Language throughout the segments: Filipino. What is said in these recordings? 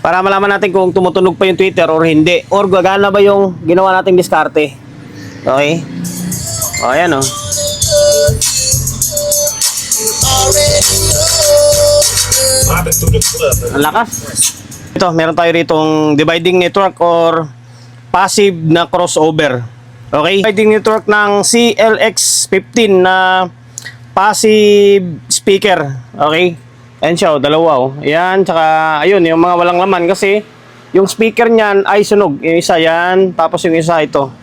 Para malaman natin kung tumutunog pa yung tweeter or hindi. Or gagana ba yung ginawa nating diskarte. Okay? O, ayan o. Ang lakas. Ito, meron tayo ritong dividing network or passive na crossover. Okay? Dividing network ng CLX15 na passive speaker. Okay? Ayan siya, dalawa oh. Ayan, tsaka ayun, yung mga walang laman kasi yung speaker niyan ay sunog. Yung isa yan, tapos yung isa ito.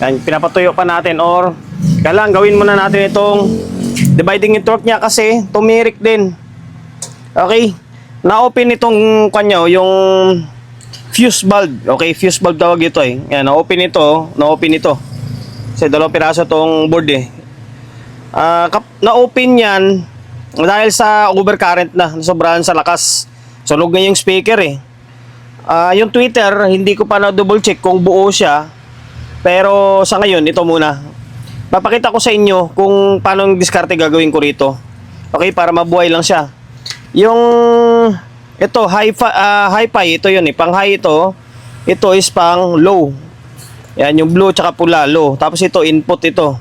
Ayan, pinapatuyo pa natin or kailangan gawin muna natin itong dividing network niya kasi tumirik din. Okay? Na-open itong kanyo, yung fuse bulb. Okay, fuse bulb tawag ito eh. Ayan, na-open ito. Kasi dalawang piraso itong board eh. Na-open yan dahil sa overcurrent na, sobrahan sa lakas. Sunog na yung speaker eh. Yung tweeter, hindi ko pa na-double check kung buo siya. Pero sa ngayon, ito muna. Papakita ko sa inyo kung paano yung diskarte gagawin ko rito. Okay, para mabuhay lang siya. Yung ito, hi-fi, ito yun eh. Pang high ito. Ito is pang low. Yan, yung blue tsaka pula, low. Tapos ito, input ito.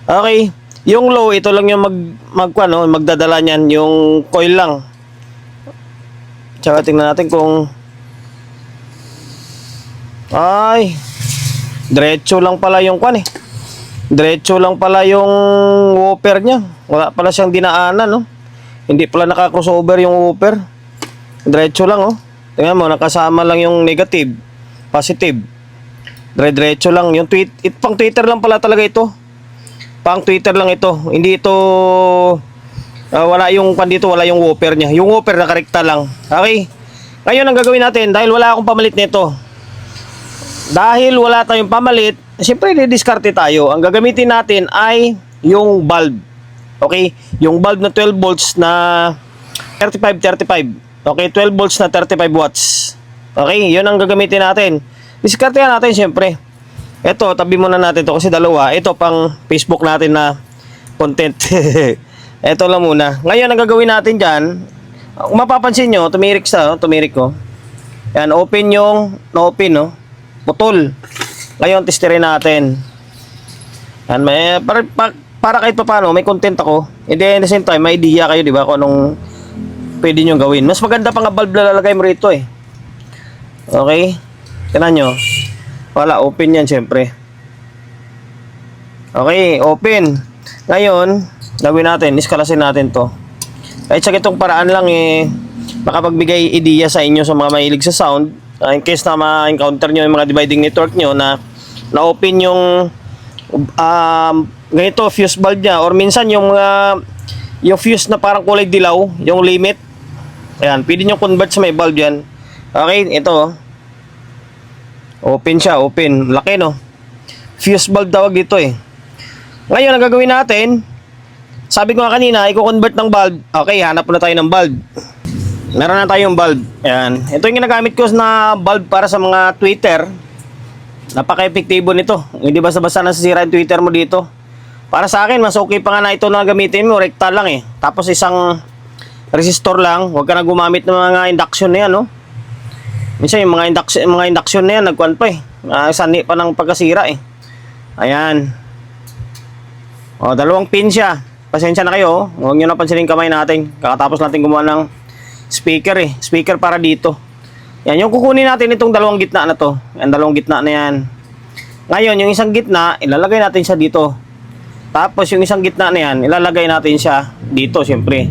Okay. Yung low, ito lang yung magdadala niyan, yung coil lang. Tsaka tingnan natin kung ay diretso lang pala yung kwan eh. Diretso lang pala yung whopper niya. Wala pala siyang dinaanan, no? Hindi pala naka-crossover yung whopper. Diretso lang, oh. Tingnan mo, nakasama lang yung negative, positive. Diretso lang yung pang Twitter lang pala talaga ito. Pang Twitter lang ito. Hindi ito wala yung dito, wala yung whopper niya. Yung whopper nakarekta lang. Okay? Ngayon ang gagawin natin dahil wala akong pamalit nito. Dahil wala tayong pamalit, siyempre di-discarte tayo. Ang gagamitin natin ay yung bulb. Okay? Yung bulb na 12 volts na 35. Okay, 12 volts na 35 watts. Okay, 'yun ang gagamitin natin. Diskartehan natin siyempre. Ito, tabi muna natin to kasi dalawa. Ito pang Facebook natin na content. Ito lang muna. Ngayon, ang gagawin natin dyan, kung mapapansin nyo, tumirik ko. Yan, open yung, na-open, no? Putol. Ngayon, testerin natin. Yan, para kahit pa paano, may content ako. And then, at the same time, may idea kayo, di ba, kung anong pwede nyo gawin. Mas maganda pa nga bulb na lalagay mo rito, eh. Okay? Tignan nyo. Wala, open yan syempre. Okay, open. Ngayon, gawin natin, iskalasin natin to. Kahit sa itong paraan lang eh, makapagbigay idea sa inyo sa mga mahilig sa sound. In case na ma-encounter nyo yung mga dividing network nyo na na-open yung ganito, fuse bulb niya. Or minsan yung fuse na parang kulay dilaw, yung limit. Ayan, pwede nyo convert sa may bulb yan. Okay, ito. Open siya, open. Laki, no? Fuse bulb tawag dito eh. Ngayon, ang gagawin natin, sabi ko nga kanina, i-convert ng bulb. Okay, hanap na tayo ng bulb. Meron na tayong bulb. Ayan. Ito yung ginagamit ko na bulb para sa mga Twitter. Napaka-epektibo nito. Hindi basta-basta nasisira yung Twitter mo dito. Para sa akin, mas okay pa nga na ito na gamitin mo. Rekta lang eh. Tapos isang resistor lang. Huwag ka na gumamit ng mga induction na yan, no? Minsan yung mga induction na yan, nagkuhan pa eh. Sani pa ng pagkasira eh. Ayan. O, 2 pin siya. Pasensya na kayo. Huwag nyo na pansinin kamay natin. Kakatapos natin gumawa ng speaker eh. Speaker para dito. Yan, yung kukunin natin itong 2 gitna na to. Yan, 2 gitna na yan. Ngayon, yung isang gitna, ilalagay natin siya dito. Tapos yung isang gitna na yan, ilalagay natin siya dito, syempre.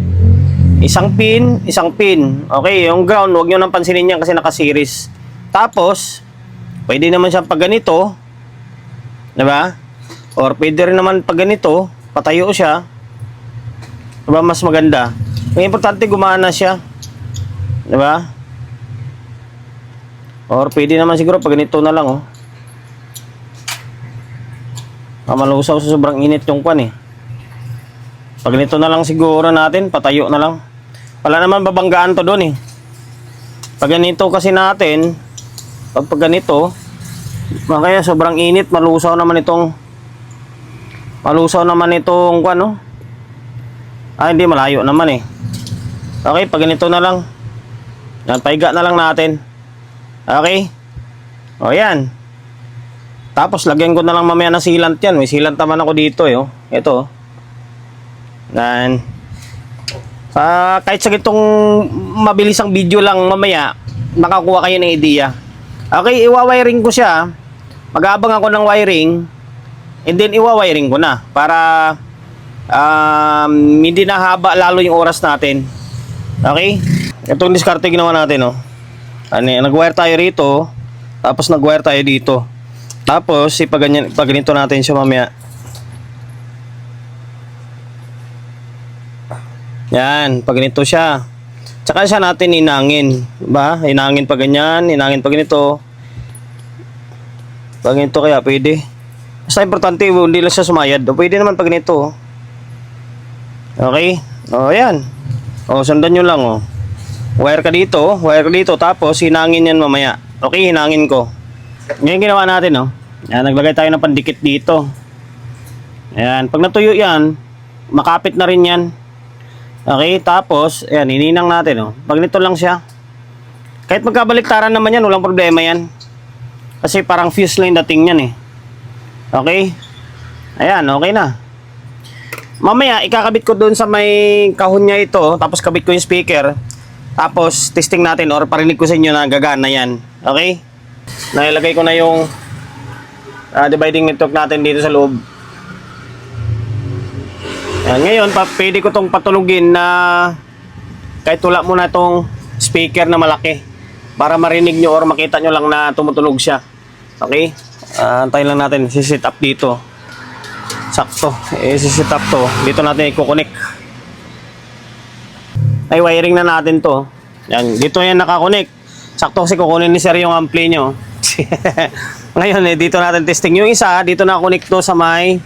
Isang pin, isang pin. Okay, yung ground, huwag nyo nang pansinin yan kasi naka-series. Tapos, pwede naman siya pag ganito. Diba? Or pwede rin naman pag ganito, patayo siya. Diba? Mas maganda. Ang importante, gumana siya. Diba? Or pwede naman siguro pag ganito na lang, oh. Malusaw sa sobrang init yung kwan, eh. Pag ganito na lang siguro natin, patayo na lang. Wala naman babanggaan to doon eh. Pag ganito kasi natin, pag ganito, kaya sobrang init, malusaw naman itong ano? Hindi, malayo naman eh. Okay, pag ganito na lang. Yan, paiga na lang natin. Okay? O yan. Tapos lagyan ko na lang mamaya ng sealant yan. May sealant naman ako dito eh. Oh. Ito. Yan. Kahit sa gitong mabilisang video lang mamaya, makakuha kayo ng idea. Okay, iwa-wiring ko siya. Mag-aabang ako ng wiring. And then iwa-wiring ko na. Para hindi na haba lalo yung oras natin. Okay? Itong diskarte ginawa natin, oh. Nag-wire tayo rito, tapos nag-wire tayo dito. Tapos ipaganito natin siya mamaya. Yan, pag ganito siya. Tsaka siya natin inangin, diba? Inangin pa ganyan, inangin pa ganito. Pag ganito kaya pwede. Basta importante, hindi lang siya sumayad. O, pwede naman pag ganito. Okay? O, yan. O, sundan nyo lang, o. Wire ka dito, tapos hinangin yan mamaya. Okay, hinangin ko. Ngayon ginawa natin, oh. Yan, naglagay tayo ng pandikit dito. Ayan, pag natuyo yan, makapit na rin yan. Okay, tapos, ayan, hininang natin, oh. Pag nito lang siya. Kahit magkabaliktaran naman yan, walang problema yan. Kasi parang fuse lang yung dating yan, eh. Okay? Ayan, okay na. Mamaya, ikakabit ko doon sa may kahon niya ito, tapos kabit ko yung speaker. Tapos, testing natin or parinig ko sa inyo na gagana yan. Okay? Nailagay ko na yung dividing network natin dito sa loob. Yan. Ngayon, pwede ko itong patulugin na kahit wala muna itong speaker na malaki. Para marinig nyo or makita nyo lang na tumutulog siya. Okay? Antayin lang natin. Sisit up dito. Sakto. Sisit up to. Dito natin i-connect. Ay, wiring na natin to. Yan, dito yan nakakonect. Sakto kasi kukunin ni sir yung ampli nyo. Ngayon, dito natin testing. Yung isa, dito nakakonect to sa may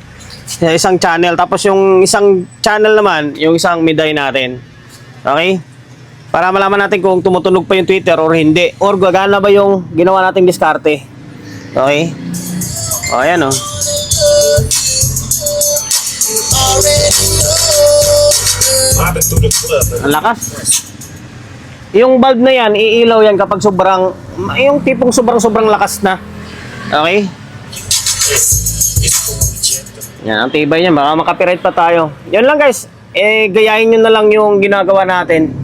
isang channel. Tapos yung isang channel naman, yung isang miday natin. Okay? Para malaman natin kung tumutunog pa yung tweeter or hindi. Or gagana ba yung ginawa nating diskarte. Okay? O, ayan o. Ang lakas. Yung bulb na yan, iilaw yan kapag sobrang, yung tipong sobrang lakas na. Okay? Yan, ang tibay niya. Baka makapiright pa tayo. Yan lang guys. Gayahin nyo na lang yung ginagawa natin.